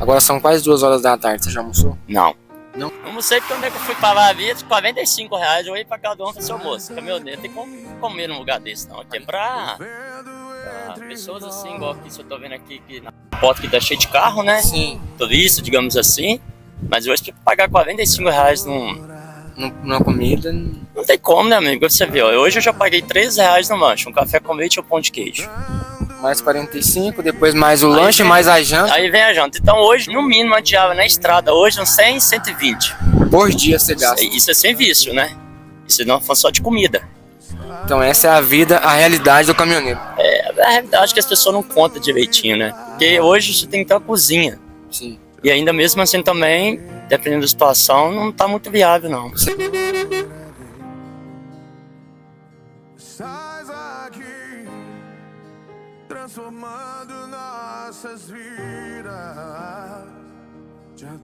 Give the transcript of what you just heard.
Agora são quase 2 horas da tarde, você já almoçou? Não. Não? Almocei porque onde é que eu fui parar ali, R$45, eu ia pra cada um e falei, seu moço, caminhoneiro, tem como comer num lugar desse não, aqui é pra pessoas assim, igual que eu tô vendo aqui, que na porta que tá cheio de carro, né? Sim. Turista, digamos assim, mas hoje pra pagar R$45 Numa comida. não tem como, né, amigo? Você viu, hoje eu já paguei R$3 no lanche, um café com leite e um pão de queijo. Mais 45, depois mais o Aí lanche, vem- mais a janta. Aí vem a janta. Então hoje, no mínimo, a diária na estrada, hoje uns 100, 120. Por dia você gasta. Isso é sem vício, né? Isso não for só de comida. Então essa é a vida, a realidade do caminhoneiro. É a realidade que as pessoas não contam direitinho, né? Porque hoje você tem que ter uma cozinha. Sim. E ainda mesmo assim também, dependendo da situação, não tá muito viável, não. Estás aqui, transformando nossas vidas.